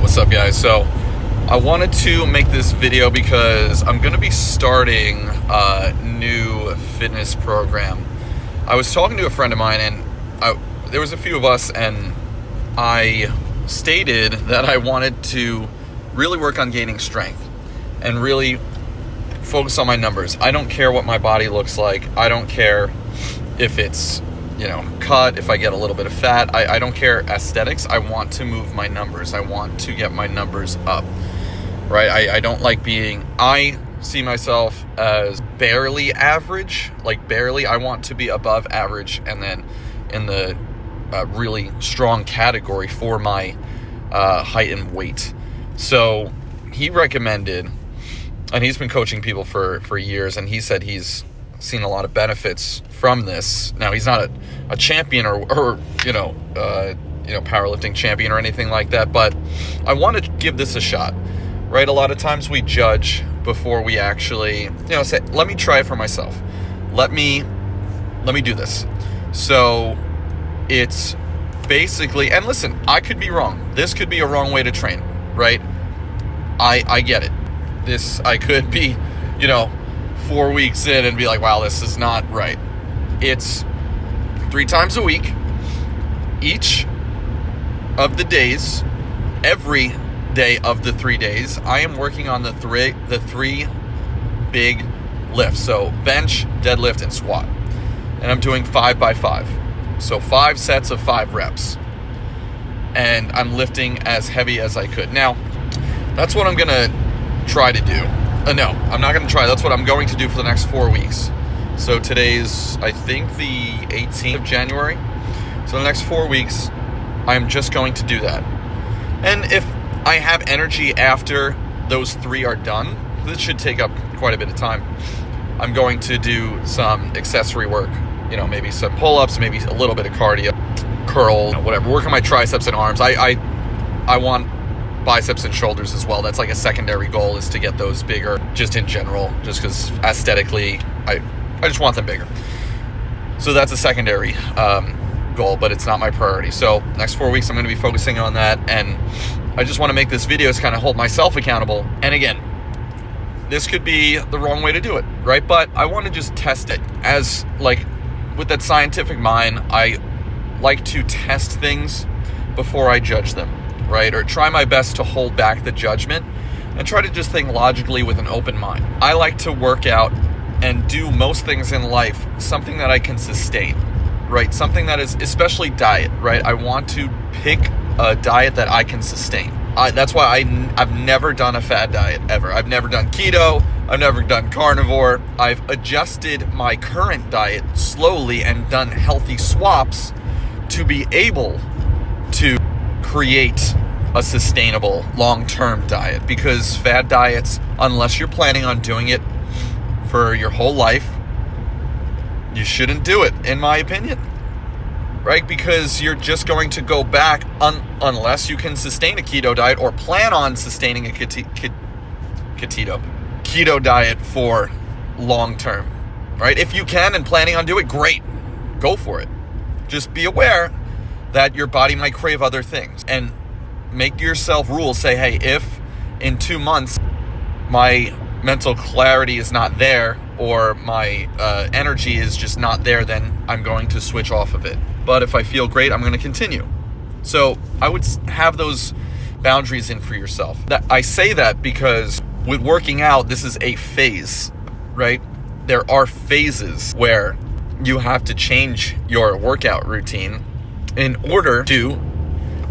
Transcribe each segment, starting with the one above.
What's up, guys? So I wanted to make this video because I'm going to be starting a new fitness program. I was talking to a friend of mine, and there was a few of us, and I stated that I wanted to really work on gaining strength and really focus on my numbers. I don't care what my body looks like. I don't care if it's cut, if I get a little bit of fat. I don't care aesthetics. I want to move my numbers. I want to get my numbers up, right? I don't like I see myself as barely average, barely. I want to be above average, and then in the really strong category for my height and weight. So he recommended, and he's been coaching people for years, and he said he's seen a lot of benefits from this. Now, he's not a champion or powerlifting champion or anything like that, but I want to give this a shot, right? A lot of times we judge before we actually, say, let me try it for myself. Let me do this. So it's basically, and listen, I could be wrong. This could be a wrong way to train, right? I get it. I could be, 4 weeks in and be like, wow, this is not right. It's 3 times a week. Each of the days, every day of the 3 days, I am working on the three big lifts. So bench, deadlift, and squat. And I'm doing 5 by 5. So 5 sets of 5 reps. And I'm lifting as heavy as I could. Now, that's what I'm going to try to do. No, I'm not going to try. That's what I'm going to do for the next 4 weeks. So today's, I think, the 18th of January. So the next 4 weeks, I'm just going to do that. And if I have energy after those 3 are done, this should take up quite a bit of time, I'm going to do some accessory work. Maybe some pull-ups, maybe a little bit of cardio, curl, whatever. Work on my triceps and arms. I want biceps and shoulders as well. That's like a secondary goal, is to get those bigger, just in general, just because aesthetically I just want them bigger. So that's a secondary goal, but it's not my priority. So next 4 weeks I'm going to be focusing on that, and I just want to make this video to kind of hold myself accountable. And again, this could be the wrong way to do it, right? But I want to just test it as, with that scientific mind. I like to test things before I judge them, right? Or try my best to hold back the judgment and try to just think logically with an open mind. I like to work out and do most things in life something that I can sustain, right? Something that is, especially diet, right? I want to pick a diet that I can sustain. That's why I've never done a fad diet ever. I've never done keto. I've never done carnivore. I've adjusted my current diet slowly and done healthy swaps to be able to create a sustainable long-term diet, because fad diets, unless you're planning on doing it for your whole life, you shouldn't do it, in my opinion, right? Because you're just going to go back unless you can sustain a keto diet or plan on sustaining a keto diet for long-term, right? If you can and planning on doing it, great, go for it. Just be aware that your body might crave other things, and make yourself rules. Say, hey, if in 2 months my mental clarity is not there, or my energy is just not there, then I'm going to switch off of it. But if I feel great, I'm going to continue. So I would have those boundaries in for yourself. I say that because with working out, this is a phase, right? There are phases where you have to change your workout routine in order to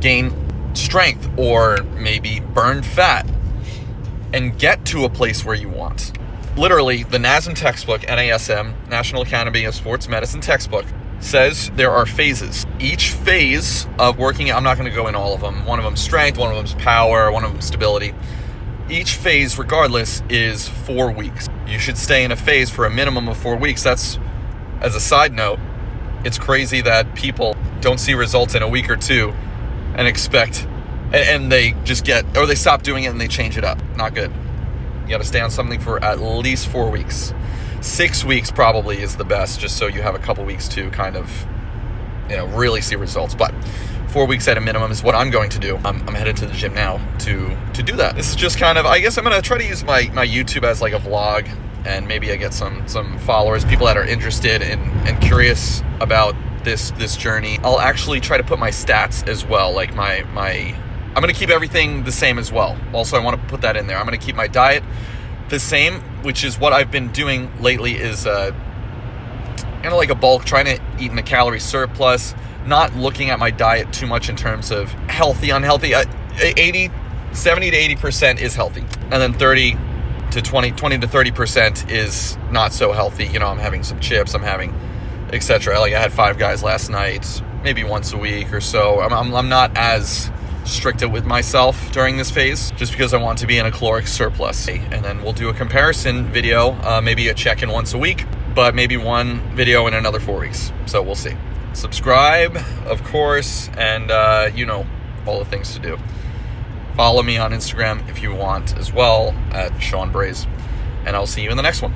gain strength or maybe burn fat and get to a place where you want. Literally, the NASM textbook, NASM, National Academy of Sports Medicine textbook, says there are phases. Each phase of working out, I'm not going to go in all of them. One of them strength, one of them power, one of them stability. Each phase, regardless, is 4 weeks. You should stay in a phase for a minimum of 4 weeks. That's, as a side note, it's crazy that people don't see results in a week or two and expect, and they just they stop doing it and they change it up. Not good. You got to stay on something for at least 4 weeks. 6 weeks probably is the best, just so you have a couple weeks to kind of, really see results. But 4 weeks at a minimum is what I'm going to do. I'm headed to the gym now to do that. This is just kind of, I guess I'm going to try to use my YouTube as like a vlog, and maybe I get some followers, people that are interested and curious about this journey. I'll actually try to put my stats as well, like my I'm going to keep everything the same as well. Also, I want to put that in there. I'm going to keep my diet the same, which is what I've been doing lately, is kind of like a bulk, trying to eat in a calorie surplus, not looking at my diet too much in terms of healthy, unhealthy. 70 to 80% is healthy. And then 20 to 30% is not so healthy. You know, I'm having some chips, I'm having etc. Like I had Five Guys last night, maybe once a week or so. I'm not as strict with myself during this phase, just because I want to be in a caloric surplus. And then we'll do a comparison video, maybe a check-in once a week, but maybe one video in another 4 weeks. So we'll see. Subscribe, of course, and you know all the things to do. Follow me on Instagram if you want as well, at Sean Braze, and I'll see you in the next one.